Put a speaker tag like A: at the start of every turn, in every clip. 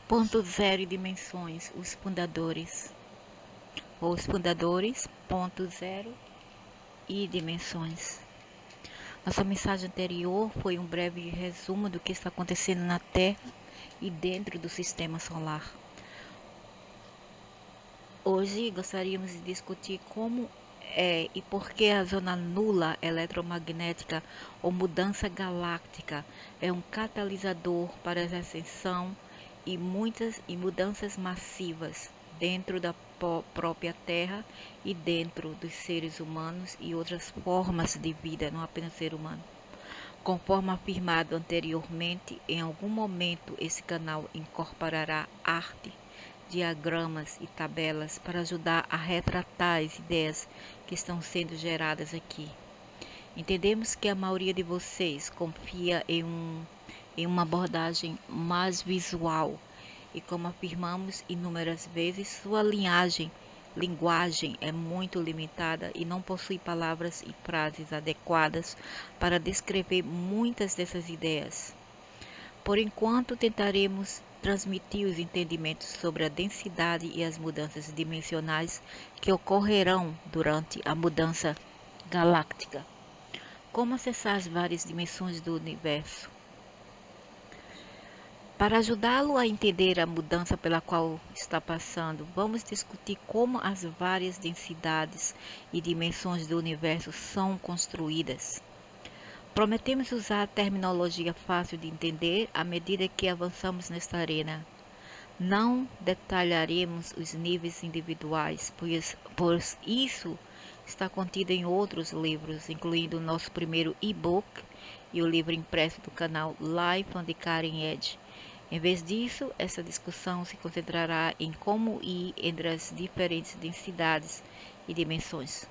A: Ponto zero e dimensões, os fundadores. Ponto zero e dimensões. Nossa mensagem anterior foi um breve resumo do que está acontecendo na Terra e dentro do sistema solar. Hoje gostaríamos de discutir como é e por que a zona nula eletromagnética ou mudança galáctica é um catalisador para a ascensão e mudanças massivas dentro da própria Terra e dentro dos seres humanos e outras formas de vida, não apenas ser humano. Conforme afirmado anteriormente, em algum momento esse canal incorporará arte, diagramas e tabelas para ajudar a retratar as ideias que estão sendo geradas aqui. Entendemos que a maioria de vocês confia em uma abordagem mais visual e, como afirmamos inúmeras vezes, sua linguagem é muito limitada e não possui palavras e frases adequadas para descrever muitas dessas ideias. Por enquanto, tentaremos transmitir os entendimentos sobre a densidade e as mudanças dimensionais que ocorrerão durante a mudança galáctica. Como acessar as várias dimensões do universo? Para ajudá-lo a entender a mudança pela qual está passando, vamos discutir como as várias densidades e dimensões do universo são construídas. Prometemos usar terminologia fácil de entender à medida que avançamos nesta arena. Não detalharemos os níveis individuais, pois isso está contido em outros livros, incluindo o nosso primeiro e-book e o livro impresso do canal Life on the Cutting Edge. Em vez disso, essa discussão se concentrará em como ir entre as diferentes densidades e dimensões.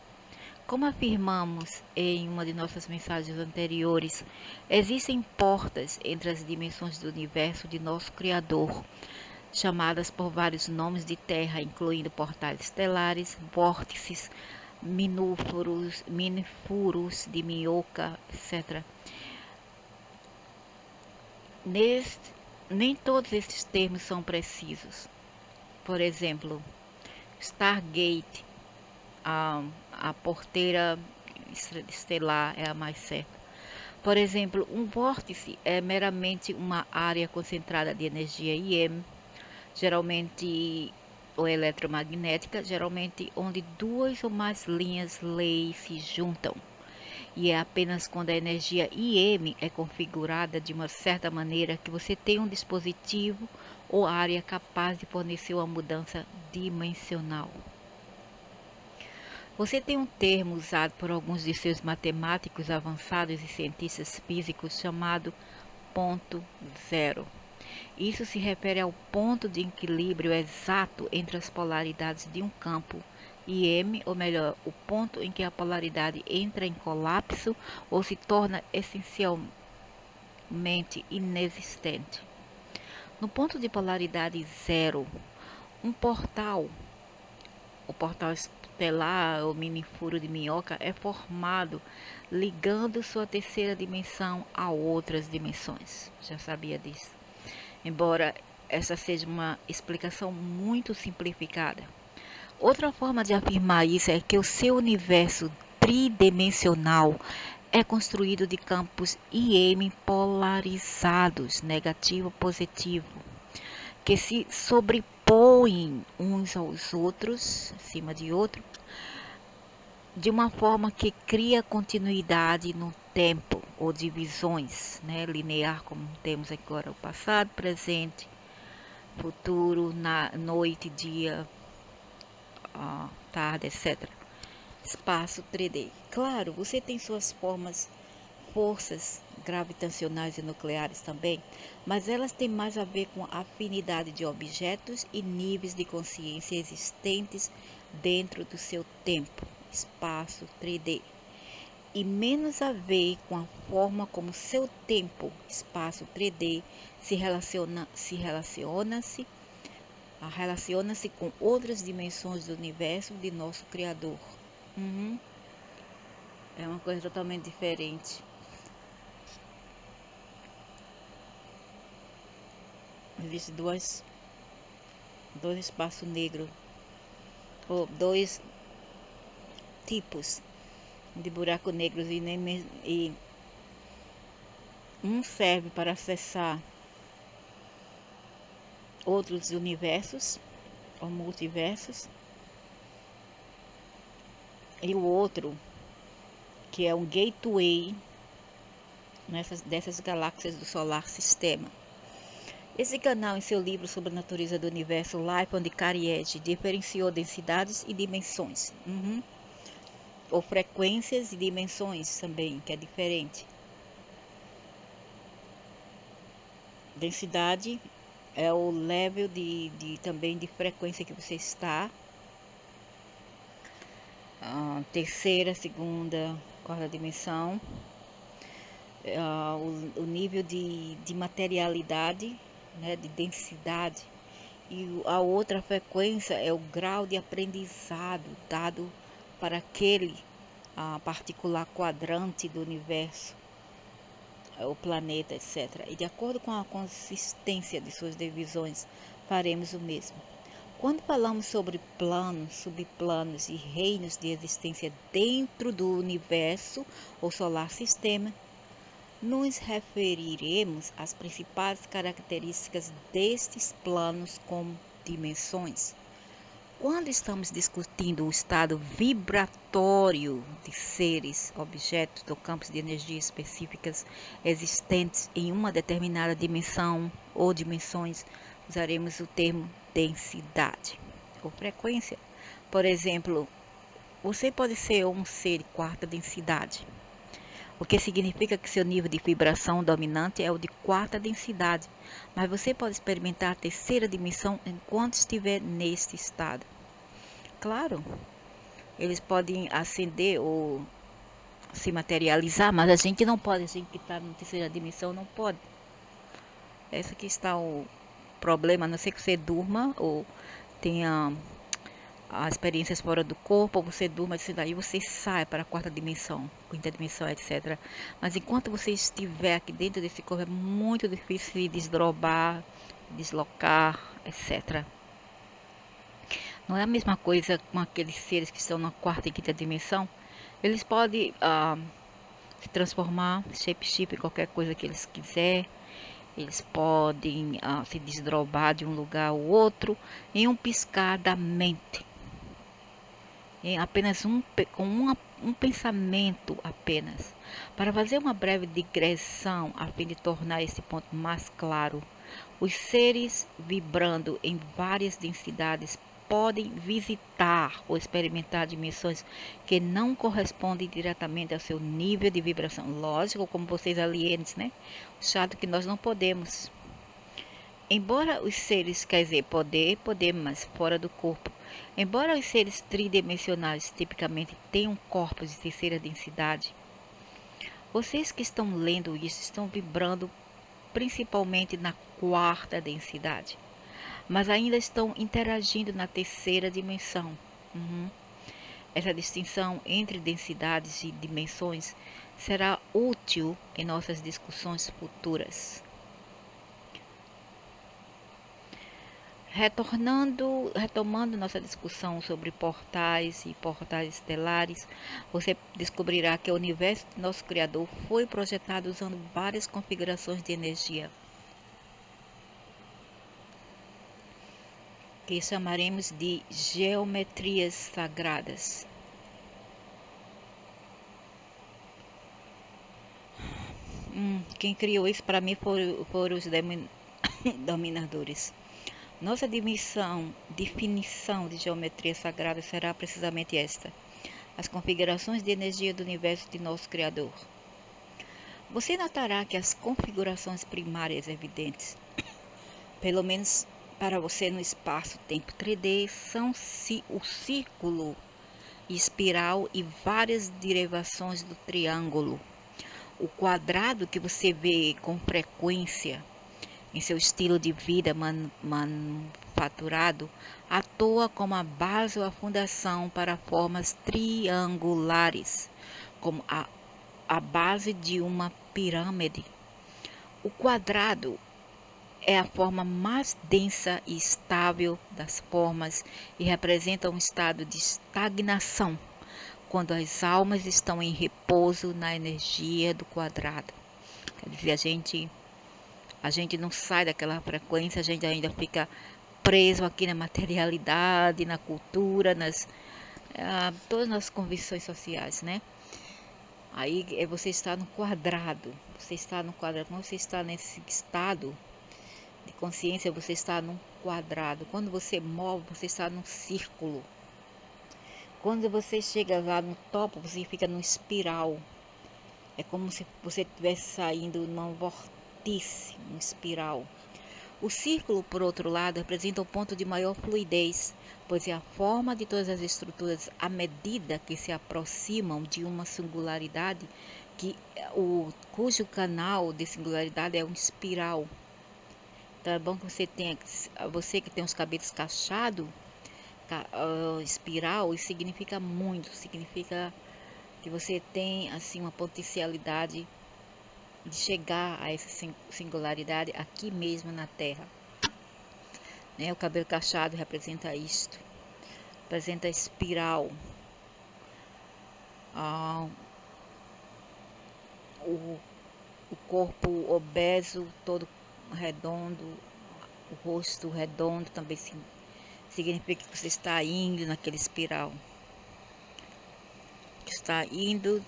A: Como afirmamos em uma de nossas mensagens anteriores, existem portas entre as dimensões do universo de nosso Criador, chamadas por vários nomes de terra, incluindo portais estelares, vórtices, mini-furos de minhoca, etc. Nem todos estes termos são precisos. Por exemplo, Stargate, a porteira estelar é a mais certa. Por exemplo, um vórtice é meramente uma área concentrada de energia IM, geralmente ou eletromagnética, geralmente onde duas ou mais linhas lei se juntam. E é apenas quando a energia IM é configurada de uma certa maneira que você tem um dispositivo ou área capaz de fornecer uma mudança dimensional. Você tem um termo usado por alguns de seus matemáticos avançados e cientistas físicos chamado ponto zero. Isso se refere ao ponto de equilíbrio exato entre as polaridades de um campo IM, ou melhor, o ponto em que a polaridade entra em colapso ou se torna essencialmente inexistente. No ponto de polaridade zero, o portal estelar ou mini furo de minhoca é formado ligando sua terceira dimensão a outras dimensões. Já sabia disso. Embora essa seja uma explicação muito simplificada. Outra forma de afirmar isso é que o seu universo tridimensional é construído de campos IM polarizados, negativo e positivo, que se sobrepõem uns aos outros, acima de outro, de uma forma que cria continuidade no tempo, ou divisões, linear, como temos agora o passado, presente, futuro, noite, dia, tarde, etc. Espaço 3D. Claro, você tem suas forças gravitacionais e nucleares também, mas elas têm mais a ver com a afinidade de objetos e níveis de consciência existentes dentro do seu tempo, espaço 3D, e menos a ver com a forma como seu tempo, espaço 3D, relaciona-se com outras dimensões do universo de nosso Criador. É uma coisa totalmente diferente. Existem duas dois espaços negros, ou dois tipos de buracos negros, e um serve para acessar outros universos ou multiversos, e o outro que é um gateway dessas galáxias do solar sistema. Esse canal, em seu livro sobre a natureza do universo, Life on the Cutting Edge, diferenciou densidades e dimensões, ou frequências e dimensões também, que é diferente. Densidade é o level também de frequência que você está. Terceira, segunda, quarta dimensão. O nível de materialidade, né, de densidade. E a outra frequência é o grau de aprendizado dado para aquele particular quadrante do universo, o planeta, etc. E de acordo com a consistência de suas divisões, faremos o mesmo. Quando falamos sobre planos, subplanos e reinos de existência dentro do universo ou solar sistema, nos referiremos às principais características destes planos como dimensões. Quando estamos discutindo o estado vibratório de seres, objetos ou campos de energia específicas existentes em uma determinada dimensão ou dimensões, usaremos o termo densidade ou frequência. Por exemplo, você pode ser um ser de quarta densidade, o que significa que seu nível de vibração dominante é o de quarta densidade, mas você pode experimentar a terceira dimensão enquanto estiver neste estado. Claro, eles podem ascender ou se materializar, mas a gente não pode, a gente que está na terceira dimensão não pode. Esse aqui está o problema, a não ser que você durma ou tenha as experiências fora do corpo, ou você durma, daí você sai para a quarta dimensão, quinta dimensão, etc. Mas enquanto você estiver aqui dentro desse corpo, é muito difícil se desdobrar, deslocar, etc. Não é a mesma coisa com aqueles seres que estão na quarta e quinta dimensão. Eles podem se transformar, shape-shift, qualquer coisa que eles quiserem. Eles podem se desdobrar de um lugar ao outro em um piscar da mente. Em apenas um pensamento apenas. Para fazer uma breve digressão, a fim de tornar esse ponto mais claro, os seres vibrando em várias densidades podem visitar ou experimentar dimensões que não correspondem diretamente ao seu nível de vibração. Lógico, como vocês alienes, né? O chato que nós não podemos. Embora os seres, quer dizer, podemos, mas fora do corpo. Embora os seres tridimensionais tipicamente tenham corpos de terceira densidade, vocês que estão lendo isso estão vibrando principalmente na quarta densidade, mas ainda estão interagindo na terceira dimensão. Essa distinção entre densidades e dimensões será útil em nossas discussões futuras. Retomando nossa discussão sobre portais e portais estelares, você descobrirá que o universo de nosso Criador foi projetado usando várias configurações de energia, que chamaremos de geometrias sagradas. Quem criou isso para mim foram os dominadores. Nossa definição de geometria sagrada será precisamente esta: as configurações de energia do universo de nosso Criador. Você notará que as configurações primárias evidentes, pelo menos para você no espaço-tempo 3D, são o círculo, espiral e várias derivações do triângulo. O quadrado que você vê com frequência em seu estilo de vida manufaturado, atua como a base ou a fundação para formas triangulares, como a base de uma pirâmide. O quadrado é a forma mais densa e estável das formas e representa um estado de estagnação, quando as almas estão em repouso na energia do quadrado. Quer dizer, a gente não sai daquela frequência, a gente ainda fica preso aqui na materialidade, na cultura, todas as convenções sociais, né? Aí você está no quadrado, quando você está nesse estado de consciência, você está num quadrado. Quando você move, você está num círculo. Quando você chega lá no topo, você fica num espiral. É como se você estivesse saindo num vórtice, num espiral. O círculo, por outro lado, representa o ponto de maior fluidez, pois é a forma de todas as estruturas à medida que se aproximam de uma singularidade, cujo canal de singularidade é um espiral. Então é bom que você que tem os cabelos cacheados, espiral, isso significa muito, significa que você tem assim uma potencialidade de chegar a essa singularidade aqui mesmo na Terra. Né? O cabelo cacheado representa isto, representa a espiral, ah, o corpo obeso, todo redondo, o rosto redondo também significa que você está indo naquele espiral, está indo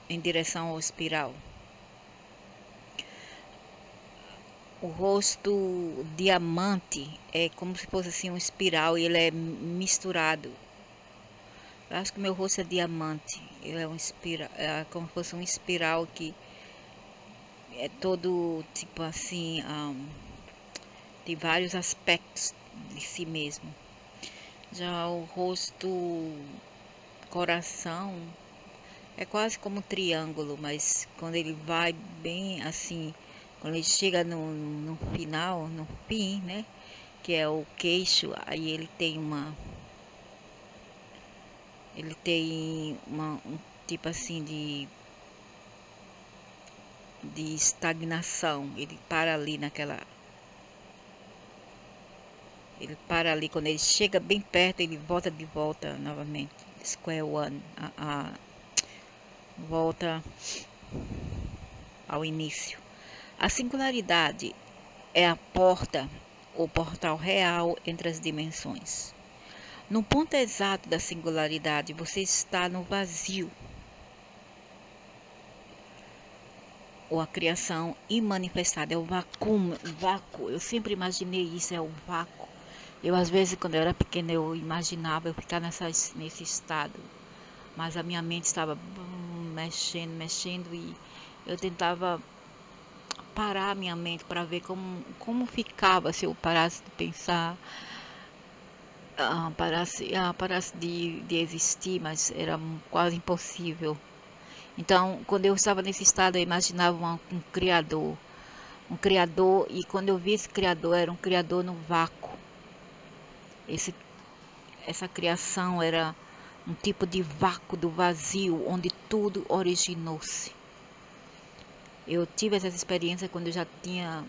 A: em direção ao espiral. O rosto diamante é como se fosse assim um espiral e ele é misturado. Eu acho que meu rosto é diamante. Ele é um espiral, como se fosse um espiral que é todo tipo assim, tem vários aspectos de si mesmo. Já o rosto coração é quase como um triângulo, mas quando ele vai bem assim, quando ele chega no final, no fim, né? Que é o queixo, aí ele tem um tipo assim de estagnação. Ele para ali, quando ele chega bem perto, ele volta de volta novamente, square one, volta ao início. A singularidade é a porta ou portal real entre as dimensões. No ponto exato da singularidade, você está no vazio, ou a criação imanifestada, é o vácuo. Eu sempre imaginei isso, é o vácuo. Eu, às vezes, quando eu era pequena, eu imaginava eu ficar nesse estado, mas a minha mente estava mexendo, e eu tentava parar a minha mente para ver como ficava se eu parasse de pensar, parasse de existir, mas era quase impossível. Então, quando eu estava nesse estado, eu imaginava um criador, e quando eu vi esse criador, era um criador no vácuo. Essa criação era um tipo de vácuo do vazio, onde tudo originou-se. Eu tive essa experiência quando eu já tinha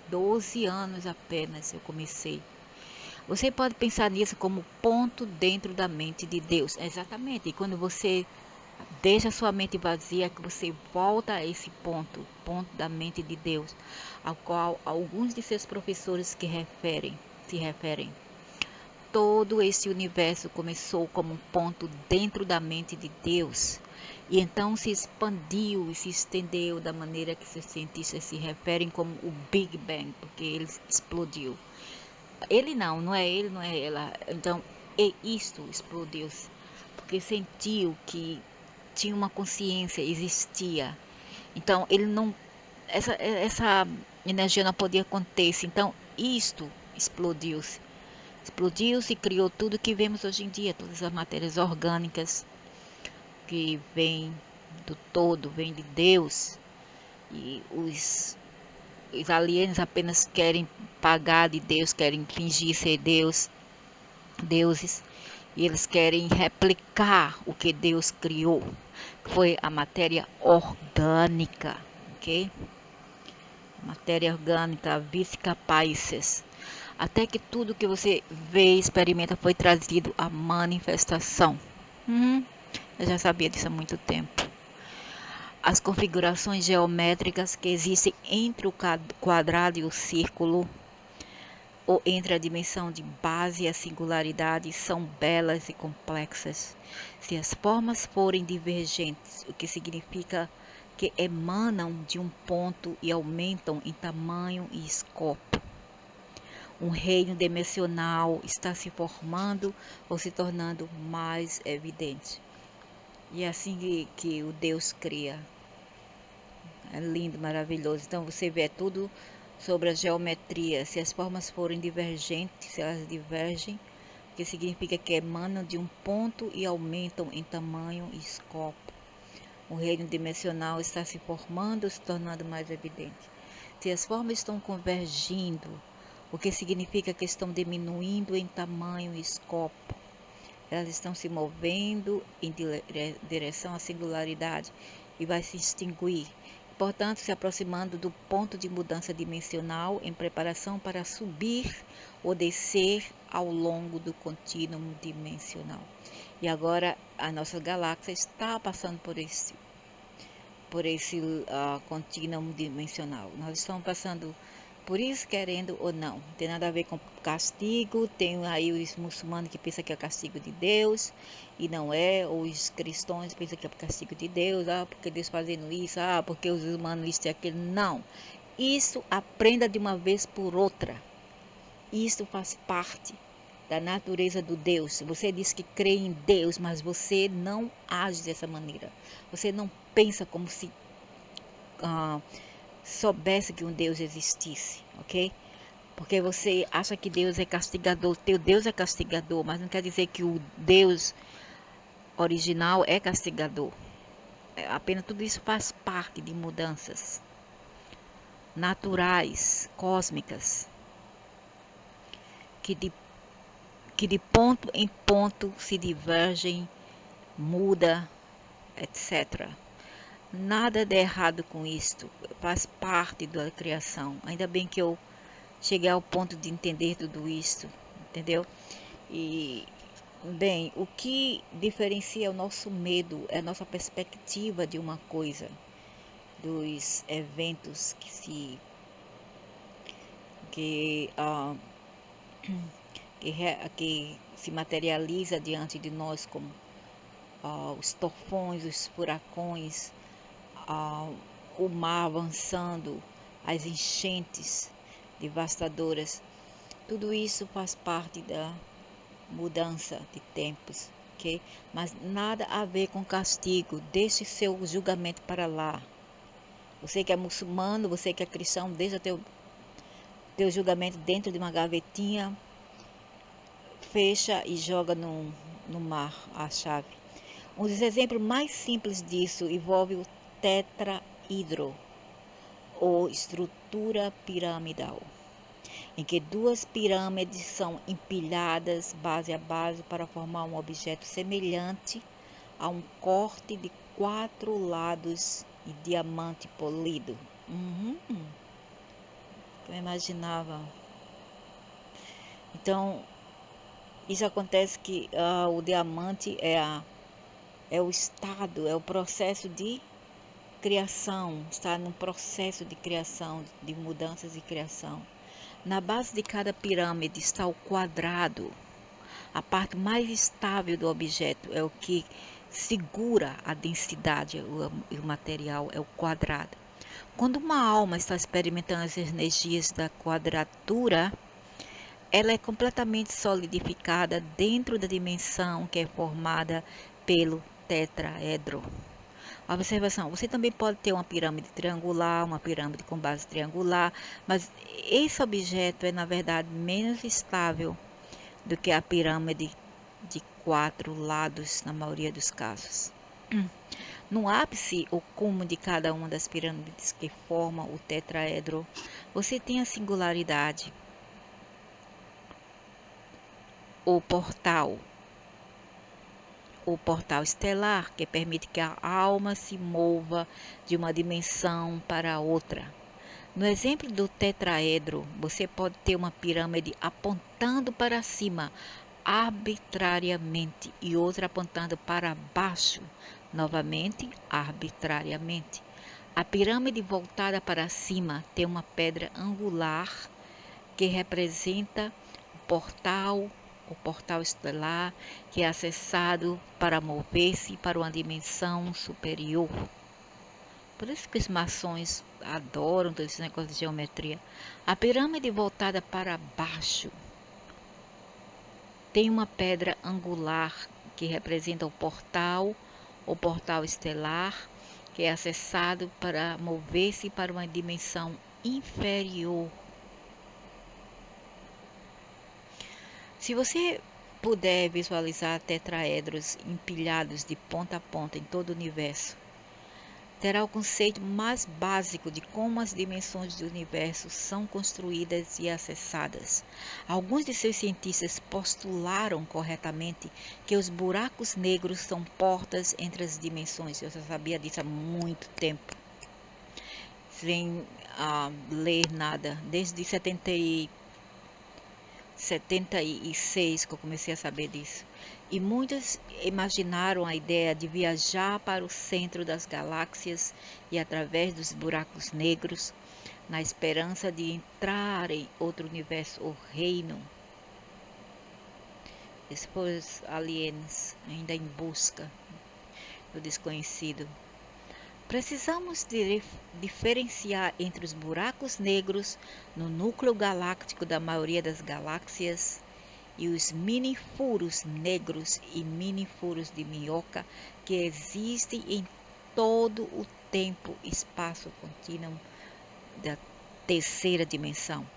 A: 12 anos apenas, eu comecei. Você pode pensar nisso como ponto dentro da mente de Deus. Exatamente. E quando você deixa sua mente vazia, que você volta a esse ponto da mente de Deus, ao qual alguns de seus professores se referem. Todo esse universo começou como um ponto dentro da mente de Deus, e então se expandiu e se estendeu da maneira que os cientistas se referem como o Big Bang, porque ele explodiu. Ele não é ele, não é ela. Então, isto explodiu, porque sentiu que tinha uma consciência, existia. Então, ele não, essa energia não podia conter-se. Então, isto explodiu-se. Explodiu-se e criou tudo que vemos hoje em dia, todas as matérias orgânicas que vêm do todo, vêm de Deus. E os aliens apenas querem pagar de Deus, querem fingir ser deuses, e eles querem replicar o que Deus criou, que foi a matéria orgânica, ok? matéria orgânica, física, países. Até que tudo que você vê e experimenta foi trazido à manifestação. Eu já sabia disso há muito tempo. As configurações geométricas que existem entre o quadrado e o círculo, ou entre a dimensão de base e a singularidade, são belas e complexas. Se as formas forem divergentes, o que significa que emanam de um ponto e aumentam em tamanho e escopo. Um reino dimensional está se formando ou se tornando mais evidente. E é assim que o Deus cria. É lindo, maravilhoso. Então você vê tudo sobre a geometria. Se as formas forem divergentes, se elas divergem, que significa que emanam de um ponto e aumentam em tamanho e escopo. O reino dimensional está se formando, se tornando mais evidente. Se as formas estão convergindo, o que significa que estão diminuindo em tamanho e escopo. Elas estão se movendo em direção à singularidade e vai se extinguir. Portanto, se aproximando do ponto de mudança dimensional em preparação para subir ou descer ao longo do contínuo dimensional. E agora a nossa galáxia está passando por esse contínuo dimensional. Nós estamos passando por isso, querendo ou não. Não tem nada a ver com castigo. Tem aí os muçulmanos que pensam que é castigo de Deus e não é, ou os cristãos pensam que é castigo de Deus, porque Deus fazendo isso, porque os humanos isso e aquilo. Não. Isso aprenda de uma vez por outra. Isso faz parte da natureza do Deus. Você diz que crê em Deus, mas você não age dessa maneira. Você não pensa como se soubesse que um Deus existisse, ok? Porque você acha que Deus é castigador, teu Deus é castigador, mas não quer dizer que o Deus original é castigador. Apenas tudo isso faz parte de mudanças naturais, cósmicas, que de ponto em ponto se divergem, muda, etc. Nada de errado com isto, faz parte da criação. Ainda bem que eu cheguei ao ponto de entender tudo isto, entendeu? E, bem, o que diferencia o nosso medo é a nossa perspectiva de uma coisa, dos eventos que, uh, que se materializa diante de nós, como os tufões, os furacões, o mar avançando, as enchentes devastadoras. Tudo isso faz parte da mudança de tempos, ok? Mas nada a ver com castigo. Deixe seu julgamento para lá. Você que é muçulmano, você que é cristão, deixa teu julgamento dentro de uma gavetinha, fecha e joga no mar a chave. Um dos exemplos mais simples disso envolve o tetraedro, ou estrutura piramidal, em que duas pirâmides são empilhadas base a base para formar um objeto semelhante a um corte de 4 lados de diamante polido. Eu imaginava. Então, isso acontece que o diamante é o estado, é o processo de criação, está no processo de criação, de mudanças e criação. Na base de cada pirâmide está o quadrado. A parte mais estável do objeto é o que segura a densidade, o material é o quadrado. Quando uma alma está experimentando as energias da quadratura, ela é completamente solidificada dentro da dimensão que é formada pelo tetraedro. Observação: você também pode ter uma pirâmide triangular, uma pirâmide com base triangular, mas esse objeto é, na verdade, menos estável do que a pirâmide de 4 lados, na maioria dos casos. No ápice, o cume de cada uma das pirâmides que formam o tetraedro, você tem a singularidade, o portal estelar, que permite que a alma se mova de uma dimensão para outra. No exemplo do tetraedro, você pode ter uma pirâmide apontando para cima arbitrariamente e outra apontando para baixo, novamente arbitrariamente. A pirâmide voltada para cima tem uma pedra angular que representa o portal estelar, que é acessado para mover-se para uma dimensão superior. Por isso que os maçons adoram todo esse negócio de geometria. A pirâmide voltada para baixo tem uma pedra angular que representa o portal estelar, que é acessado para mover-se para uma dimensão inferior. Se você puder visualizar tetraedros empilhados de ponta a ponta em todo o universo, terá o conceito mais básico de como as dimensões do universo são construídas e acessadas. Alguns de seus cientistas postularam corretamente que os buracos negros são portas entre as dimensões. Eu já sabia disso há muito tempo, sem ler nada, desde 76 que eu comecei a saber disso. E muitos imaginaram a ideia de viajar para o centro das galáxias e através dos buracos negros, na esperança de entrar em outro universo ou reino. Esses aliens ainda em busca do desconhecido. Precisamos diferenciar entre os buracos negros no núcleo galáctico da maioria das galáxias e os mini-furos negros e mini-furos de minhoca que existem em todo o tempo-espaço contínuo da terceira dimensão.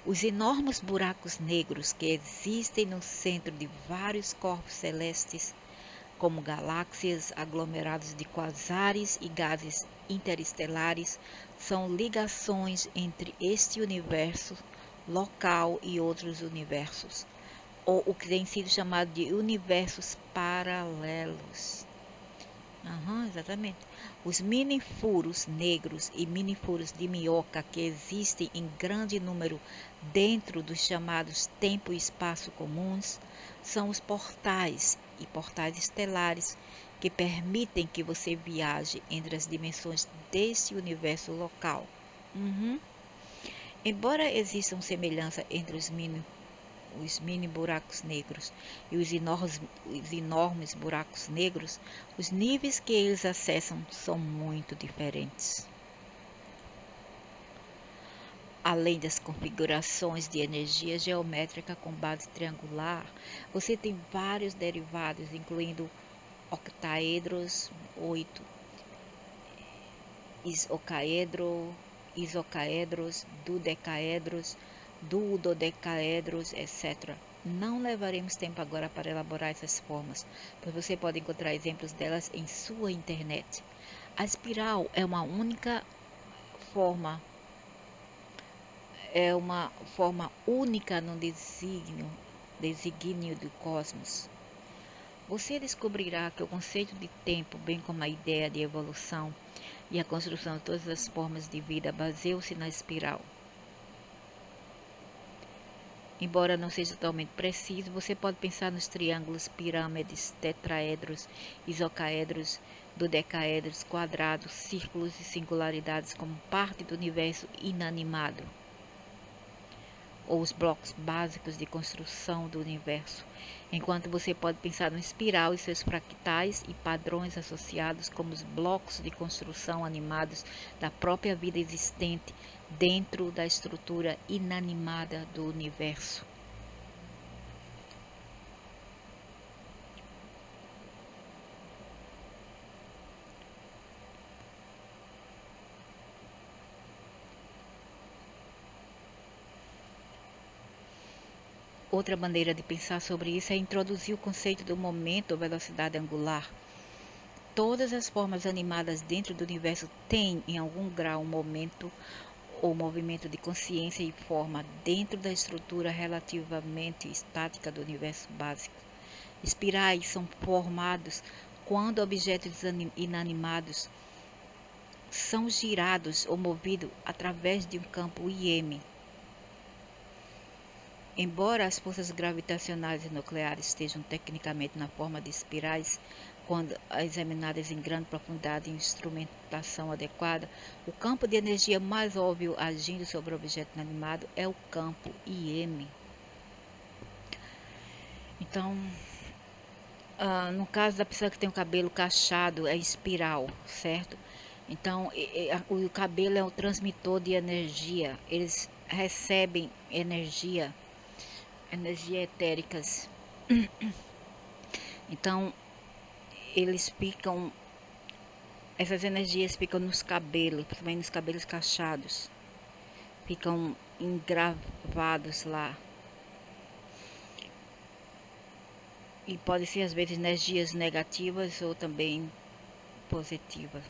A: Os enormes buracos negros que existem no centro de vários corpos celestes, como galáxias, aglomerados de quasares e gases interestelares, são ligações entre este universo local e outros universos, ou o que tem sido chamado de universos paralelos. Exatamente. Os mini-furos negros e mini-furos de minhoca que existem em grande número dentro dos chamados tempo e espaço comuns são os portais e portais estelares que permitem que você viaje entre as dimensões desse universo local. Embora existam semelhanças entre os mini buracos negros e os enormes buracos negros, os níveis que eles acessam são muito diferentes. Além das configurações de energia geométrica com base triangular, você tem vários derivados, incluindo octaedros, 8, isocaedros, dodecaedros, duodecaedros, etc. Não levaremos tempo agora para elaborar essas formas, pois você pode encontrar exemplos delas em sua internet. A espiral é uma forma única no desígnio do cosmos. Você descobrirá que o conceito de tempo, bem como a ideia de evolução e a construção de todas as formas de vida, baseiam-se na espiral. Embora não seja totalmente preciso, você pode pensar nos triângulos, pirâmides, tetraedros, isocaedros, dodecaedros, quadrados, círculos e singularidades como parte do universo inanimado, ou os blocos básicos de construção do universo, enquanto você pode pensar no espiral e seus fractais e padrões associados como os blocos de construção animados da própria vida existente dentro da estrutura inanimada do universo. Outra maneira de pensar sobre isso é introduzir o conceito do momento ou velocidade angular. Todas as formas animadas dentro do universo têm, em algum grau, um momento ou movimento de consciência e forma dentro da estrutura relativamente estática do universo básico. Espirais são formados quando objetos inanimados são girados ou movidos através de um campo IM. Embora as forças gravitacionais e nucleares estejam tecnicamente na forma de espirais, quando examinadas em grande profundidade e instrumentação adequada, o campo de energia mais óbvio agindo sobre o objeto inanimado é o campo IM. Então, no caso da pessoa que tem o cabelo cacheado, é espiral, certo? Então, o cabelo é o transmissor de energia. Eles recebem energia etéricas. Então, essas energias ficam nos cabelos, principalmente nos cabelos cacheados. Ficam engravados lá. E pode ser às vezes energias negativas ou também positivas.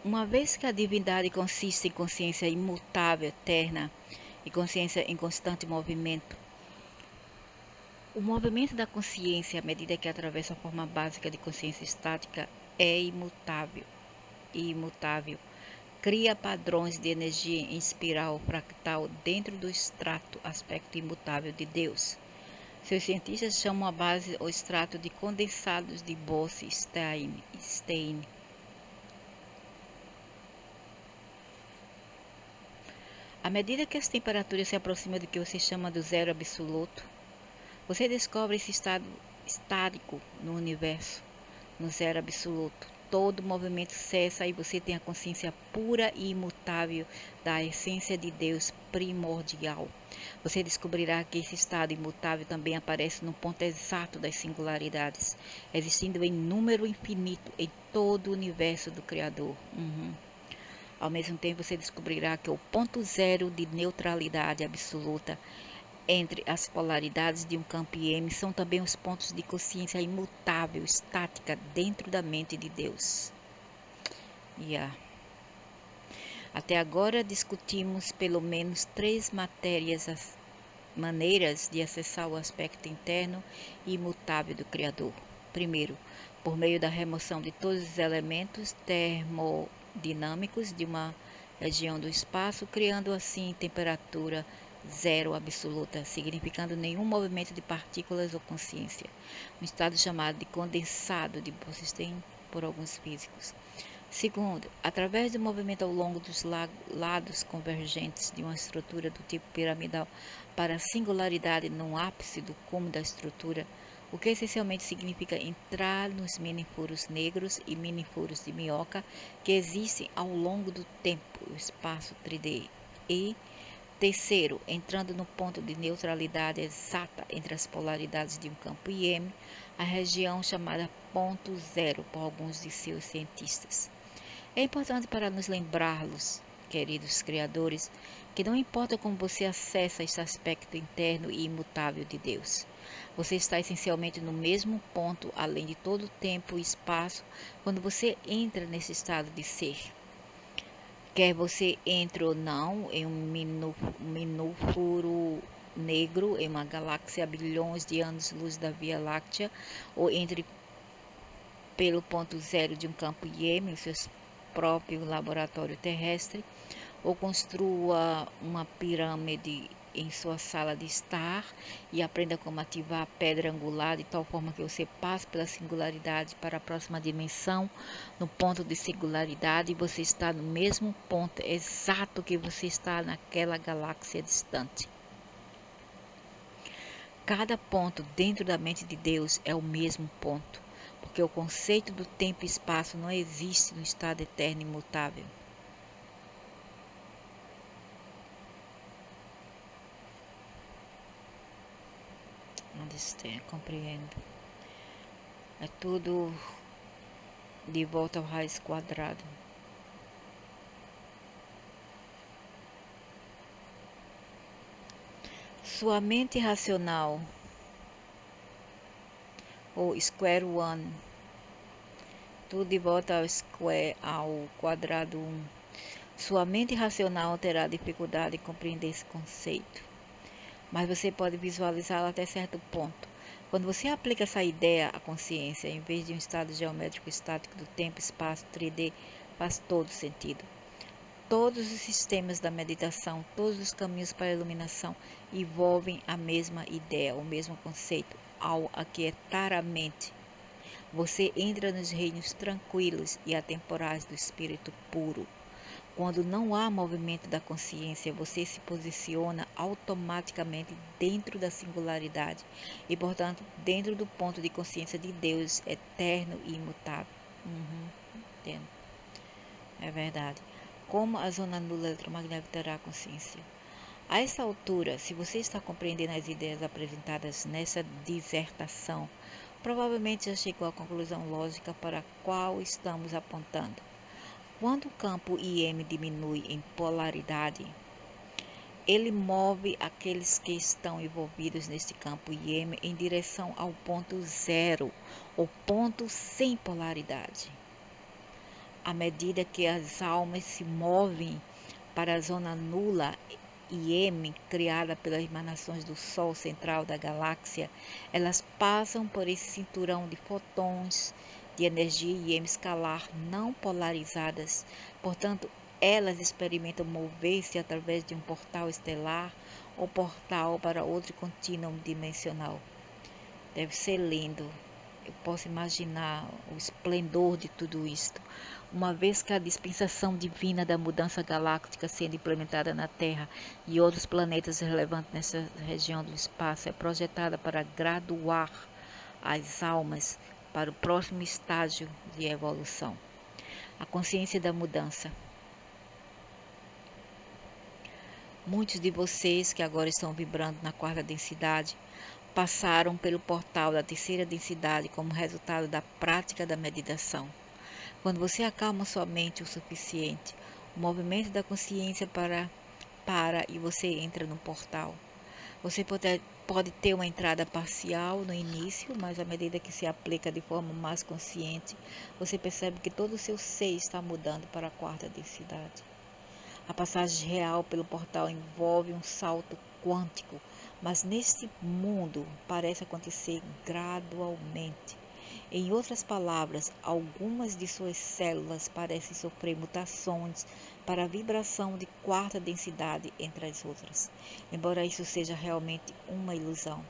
A: Uma vez que a divindade consiste em consciência imutável, eterna e consciência em constante movimento, o movimento da consciência, à medida que atravessa a forma básica de consciência estática, é imutável e imutável. Cria padrões de energia em espiral fractal dentro do extrato aspecto imutável de Deus. Seus cientistas chamam a base ou extrato de condensados de Bose-Einstein. À medida que as temperaturas se aproximam do que você chama do zero absoluto, você descobre esse estado estático no universo, no zero absoluto. Todo movimento cessa e você tem a consciência pura e imutável da essência de Deus primordial. Você descobrirá que esse estado imutável também aparece no ponto exato das singularidades, existindo em número infinito em todo o universo do Criador. Ao mesmo tempo, você descobrirá que o ponto zero de neutralidade absoluta entre as polaridades de um campo IM são também os pontos de consciência imutável, estática, dentro da mente de Deus. Até agora discutimos pelo menos 3 maneiras de acessar o aspecto interno e imutável do Criador. Primeiro, por meio da remoção de todos os elementos termodinâmicos de uma região do espaço, criando assim temperatura zero absoluta, significando nenhum movimento de partículas ou consciência, um estado chamado de condensado de Bose-Einstein por alguns físicos. Segundo, através do movimento ao longo dos lados convergentes de uma estrutura do tipo piramidal para a singularidade no ápice do cume da estrutura, o que essencialmente significa entrar nos mini-furos negros e mini-furos de minhoca que existem ao longo do tempo e o espaço 3D. E, terceiro, entrando no ponto de neutralidade exata entre as polaridades de um campo IM, a região chamada ponto zero por alguns de seus cientistas. É importante para nos lembrarmos, queridos criadores, que não importa como você acessa esse aspecto interno e imutável de Deus, você está essencialmente no mesmo ponto, além de todo o tempo e espaço, quando você entra nesse estado de ser. Quer você entre ou não em um minúsculo negro, em uma galáxia a bilhões de anos-luz da Via Láctea, ou entre pelo ponto zero de um campo IM, em seu próprio laboratório terrestre, ou construa uma pirâmide em sua sala de estar e aprenda como ativar a pedra angular de tal forma que você passe pela singularidade para a próxima dimensão, no ponto de singularidade, e você está no mesmo ponto exato que você está naquela galáxia distante. Cada ponto dentro da mente de Deus é o mesmo ponto, porque o conceito do tempo e espaço não existe no estado eterno e imutável. Compreendo. É tudo de volta ao raiz quadrado. Sua mente racional, ou square one, tudo de volta ao quadrado 1. Sua mente racional terá dificuldade em compreender esse conceito, mas você pode visualizá-lo até certo ponto. Quando você aplica essa ideia à consciência, em vez de um estado geométrico estático do tempo, espaço, 3D, faz todo sentido. Todos os sistemas da meditação, todos os caminhos para a iluminação envolvem a mesma ideia, o mesmo conceito, ao aquietar a mente. Você entra nos reinos tranquilos e atemporais do espírito puro. Quando não há movimento da consciência, você se posiciona automaticamente dentro da singularidade e, portanto, dentro do ponto de consciência de Deus eterno e imutável. Entendo. É verdade. Como a zona nula eletromagnética terá consciência? A essa altura, se você está compreendendo as ideias apresentadas nessa dissertação, provavelmente já chegou à conclusão lógica para a qual estamos apontando. Quando o campo IM diminui em polaridade, ele move aqueles que estão envolvidos neste campo IM em direção ao ponto zero, ou ponto sem polaridade. À medida que as almas se movem para a zona nula IM, criada pelas emanações do Sol central da galáxia, elas passam por esse cinturão de fotões de energia IM escalar não polarizadas. Portanto, elas experimentam mover-se através de um portal estelar ou portal para outro contínuo dimensional. Deve ser lindo. Eu posso imaginar o esplendor de tudo isto, uma vez que a dispensação divina da mudança galáctica sendo implementada na Terra e outros planetas relevantes nessa região do espaço é projetada para graduar as almas para o próximo estágio de evolução. A consciência da mudança. Muitos de vocês que agora estão vibrando na quarta densidade passaram pelo portal da terceira densidade como resultado da prática da meditação. Quando você acalma sua mente o suficiente, o movimento da consciência para e você entra no portal. Você pode ter uma entrada parcial no início, mas à medida que se aplica de forma mais consciente, você percebe que todo o seu ser está mudando para a quarta densidade. A passagem real pelo portal envolve um salto quântico, mas neste mundo parece acontecer gradualmente. Em outras palavras, algumas de suas células parecem sofrer mutações para a vibração de quarta densidade entre as outras, embora isso seja realmente uma ilusão.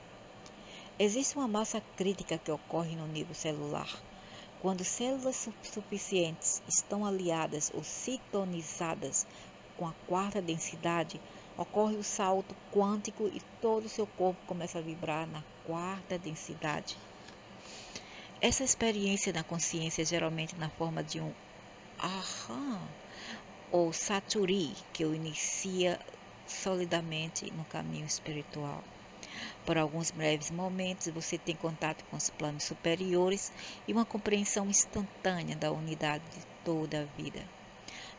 A: Existe uma massa crítica que ocorre no nível celular. Quando células suficientes estão aliadas ou sintonizadas com a quarta densidade, ocorre o salto quântico e todo o seu corpo começa a vibrar na quarta densidade. Essa experiência da consciência é geralmente na forma de um aham ou saturi, que o inicia solidamente no caminho espiritual. Por alguns breves momentos, você tem contato com os planos superiores e uma compreensão instantânea da unidade de toda a vida.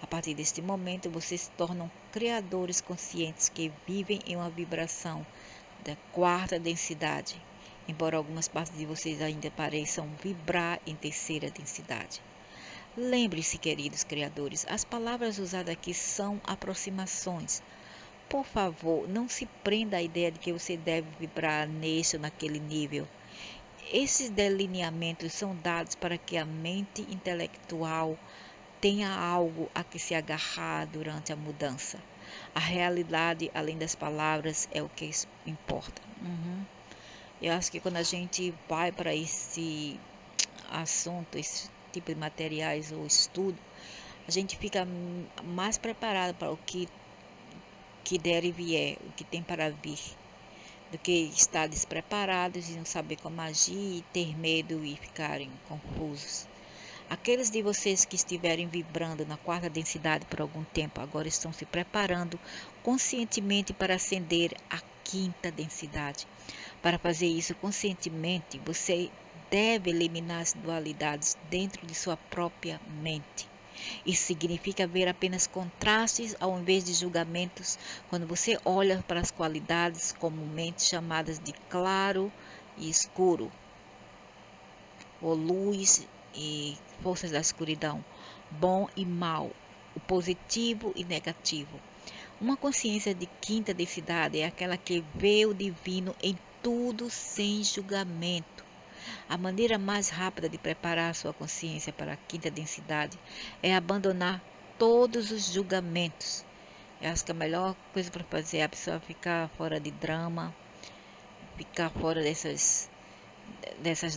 A: A partir deste momento, vocês se tornam criadores conscientes que vivem em uma vibração da quarta densidade, embora algumas partes de vocês ainda pareçam vibrar em terceira densidade. Lembre-se, queridos criadores, as palavras usadas aqui são aproximações. Por favor, não se prenda à ideia de que você deve vibrar nesse ou naquele nível. Esses delineamentos são dados para que a mente intelectual tenha algo a que se agarrar durante a mudança. A realidade, além das palavras, é o que importa. Eu acho que quando a gente vai para esse assunto, esse tipo de materiais ou estudo, a gente fica mais preparado para o que der e vier, o que tem para vir, do que estar despreparados e não saber como agir, ter medo e ficarem confusos. Aqueles de vocês que estiverem vibrando na quarta densidade por algum tempo, agora estão se preparando conscientemente para ascender à quinta densidade. Para fazer isso conscientemente, você deve eliminar as dualidades dentro de sua própria mente. Isso significa ver apenas contrastes ao invés de julgamentos quando você olha para as qualidades comumente chamadas de claro e escuro, ou luz e forças da escuridão, bom e mal, o positivo e negativo. Uma consciência de quinta densidade é aquela que vê o divino em tudo sem julgamento. A maneira mais rápida de preparar sua consciência para a quinta densidade é abandonar todos os julgamentos. Eu acho que a melhor coisa para fazer é a pessoa ficar fora de drama, ficar fora dessas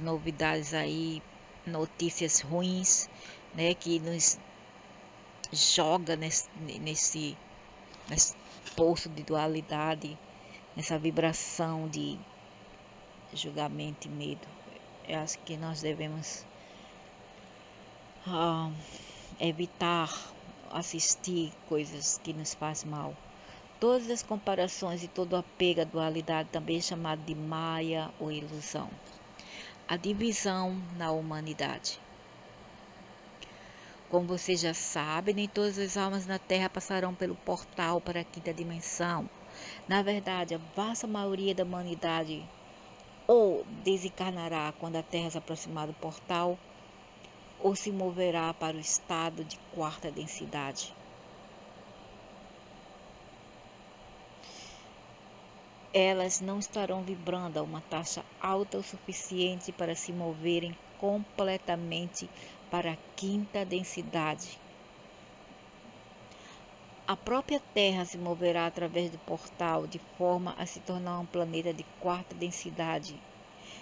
A: novidades aí, notícias ruins, né, que nos joga nesse poço de dualidade, nessa vibração de julgamento e medo. Eu acho que nós devemos evitar assistir coisas que nos fazem mal. Todas as comparações e todo apego à dualidade também é chamado de maia ou ilusão. A divisão na humanidade. Como você já sabe, nem todas as almas na Terra passarão pelo portal para a quinta dimensão. Na verdade, a vasta maioria da humanidade ou desencarnará quando a Terra se aproximar do portal, ou se moverá para o estado de quarta densidade. Elas não estarão vibrando a uma taxa alta o suficiente para se moverem completamente para a quinta densidade. A própria Terra se moverá através do portal de forma a se tornar um planeta de quarta densidade,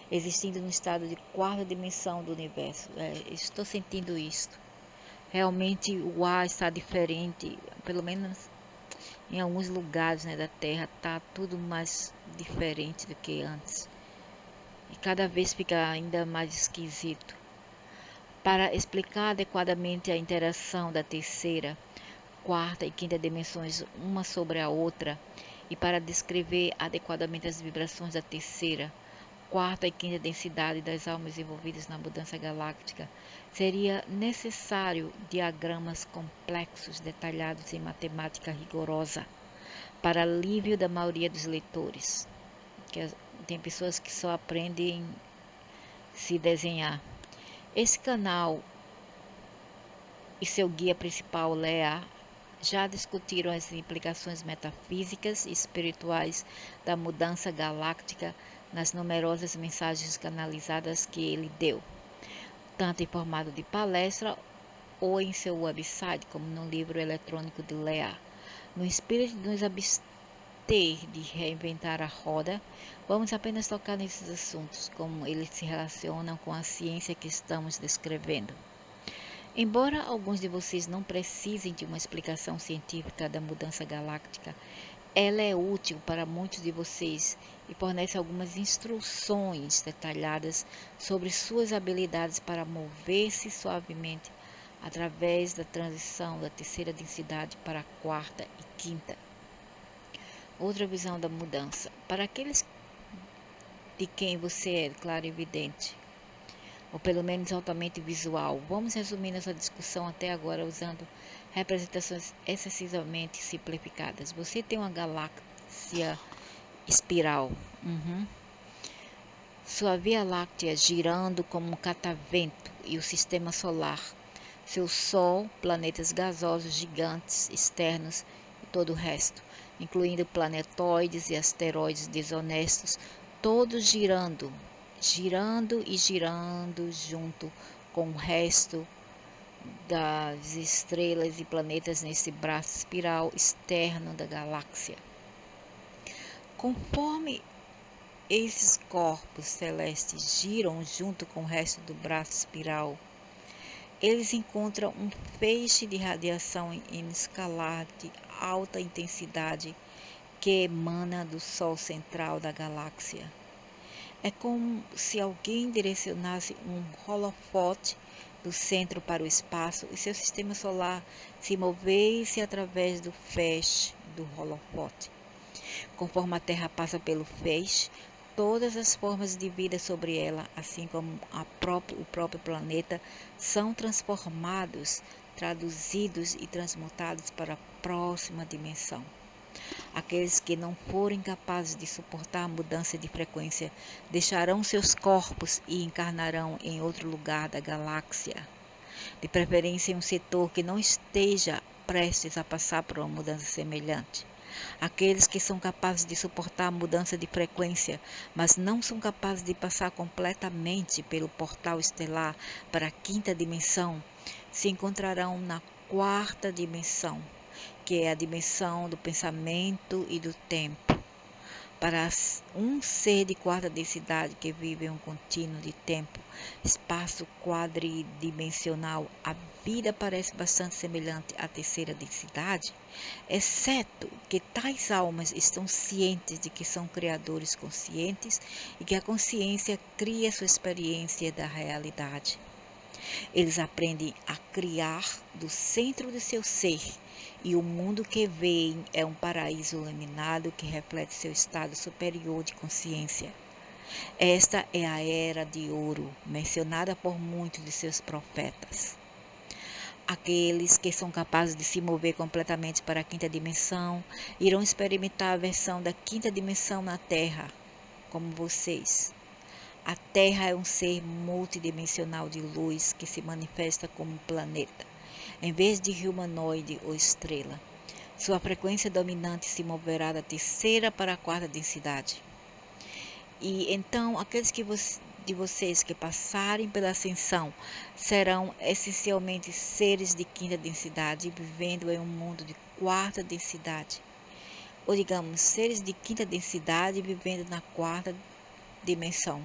A: existindo no estado de quarta dimensão do universo. Estou sentindo isto. Realmente o ar está diferente, pelo menos em alguns lugares, né, da Terra está tudo mais diferente do que antes. E cada vez fica ainda mais esquisito. Para explicar adequadamente a interação da terceira, quarta e quinta dimensões uma sobre a outra, e para descrever adequadamente as vibrações da terceira, quarta e quinta densidade das almas envolvidas na mudança galáctica, seria necessário diagramas complexos detalhados em matemática rigorosa, para alívio da maioria dos leitores. Tem pessoas que só aprendem se desenhar. Esse canal e seu guia principal, Lea, já discutiram as implicações metafísicas e espirituais da mudança galáctica nas numerosas mensagens canalizadas que ele deu, tanto em formato de palestra ou em seu website, como no livro eletrônico de Lea. No espírito de nos abster de reinventar a roda, vamos apenas tocar nesses assuntos, como eles se relacionam com a ciência que estamos descrevendo. Embora alguns de vocês não precisem de uma explicação científica da mudança galáctica, ela é útil para muitos de vocês e fornece algumas instruções detalhadas sobre suas habilidades para mover-se suavemente através da transição da terceira densidade para a quarta e quinta. Outra visão da mudança. Para aqueles de quem você é clarividente, ou pelo menos altamente visual, vamos resumir nossa discussão até agora usando representações excessivamente simplificadas. Você tem uma galáxia espiral. Sua Via Láctea girando como um catavento e o sistema solar. Seu Sol, planetas gasosos gigantes externos e todo o resto, incluindo planetóides e asteroides desonestos, todos girando e girando junto com o resto das estrelas e planetas nesse braço espiral externo da galáxia. Conforme esses corpos celestes giram junto com o resto do braço espiral, eles encontram um feixe de radiação em escalar de alta intensidade que emana do Sol central da galáxia. É como se alguém direcionasse um holofote do centro para o espaço e seu sistema solar se movesse através do feixe do holofote. Conforme a Terra passa pelo feixe, todas as formas de vida sobre ela, assim como o próprio planeta, são transformados, traduzidos e transmutados para a próxima dimensão. Aqueles que não forem capazes de suportar a mudança de frequência deixarão seus corpos e encarnarão em outro lugar da galáxia, de preferência em um setor que não esteja prestes a passar por uma mudança semelhante. Aqueles que são capazes de suportar a mudança de frequência, mas não são capazes de passar completamente pelo portal estelar para a quinta dimensão, se encontrarão na quarta dimensão, que é a dimensão do pensamento e do tempo. Para um ser de quarta densidade que vive em um contínuo de tempo, espaço quadridimensional, a vida parece bastante semelhante à terceira densidade, exceto que tais almas estão cientes de que são criadores conscientes e que a consciência cria sua experiência da realidade. Eles aprendem a criar do centro de seu ser, e o mundo que veem é um paraíso iluminado que reflete seu estado superior de consciência. Esta é a Era de Ouro, mencionada por muitos de seus profetas. Aqueles que são capazes de se mover completamente para a quinta dimensão irão experimentar a versão da quinta dimensão na Terra, como vocês. A Terra é um ser multidimensional de luz que se manifesta como um planeta, em vez de humanoide ou estrela. Sua frequência dominante se moverá da terceira para a quarta densidade. E então, aqueles de vocês que passarem pela ascensão serão essencialmente seres de quinta densidade, vivendo em um mundo de quarta densidade. Ou digamos, seres de quinta densidade vivendo na quarta dimensão.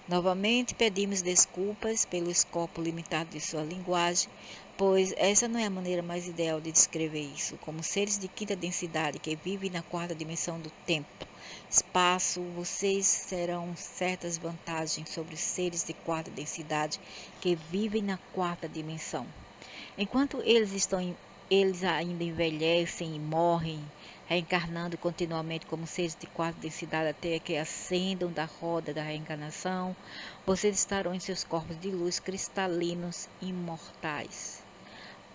A: Novamente pedimos desculpas pelo escopo limitado de sua linguagem, pois essa não é a maneira mais ideal de descrever isso. Como seres de quinta densidade que vivem na quarta dimensão do tempo, espaço, vocês terão certas vantagens sobre os seres de quarta densidade que vivem na quarta dimensão. Enquanto eles ainda envelhecem e morrem, reencarnando continuamente como seres de quarta densidade até que ascendam da roda da reencarnação, vocês estarão em seus corpos de luz cristalinos imortais.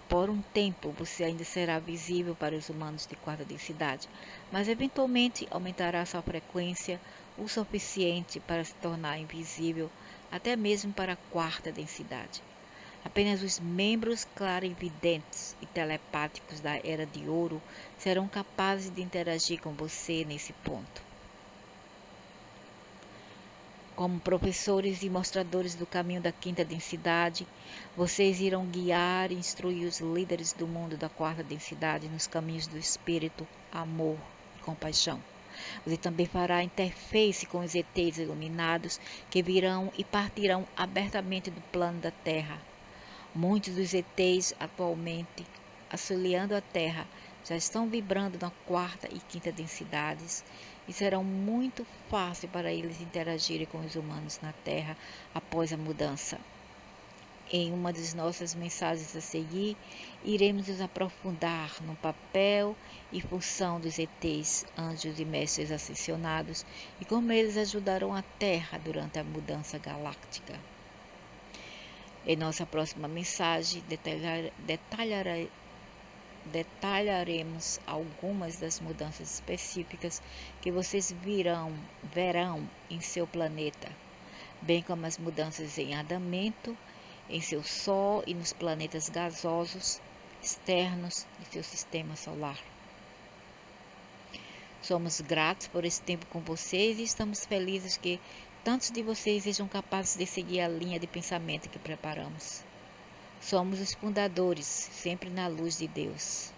A: Por um tempo você ainda será visível para os humanos de quarta densidade, mas eventualmente aumentará sua frequência o suficiente para se tornar invisível até mesmo para a quarta densidade. Apenas os membros clarividentes e telepáticos da Era de Ouro serão capazes de interagir com você nesse ponto. Como professores e mostradores do caminho da quinta densidade, vocês irão guiar e instruir os líderes do mundo da quarta densidade nos caminhos do espírito, amor e compaixão. Você também fará interface com os ETs iluminados que virão e partirão abertamente do plano da Terra. Muitos dos ETs atualmente auxiliando a Terra já estão vibrando na quarta e quinta densidades e serão muito fácil para eles interagirem com os humanos na Terra após a mudança. Em uma das nossas mensagens a seguir, iremos nos aprofundar no papel e função dos ETs, anjos e mestres ascensionados e como eles ajudarão a Terra durante a mudança galáctica. Em nossa próxima mensagem, detalharemos algumas das mudanças específicas que vocês verão em seu planeta, bem como as mudanças em andamento em seu Sol e nos planetas gasosos externos de seu sistema solar. Somos gratos por esse tempo com vocês e estamos felizes que tantos de vocês sejam capazes de seguir a linha de pensamento que preparamos. Somos os fundadores, sempre na luz de Deus.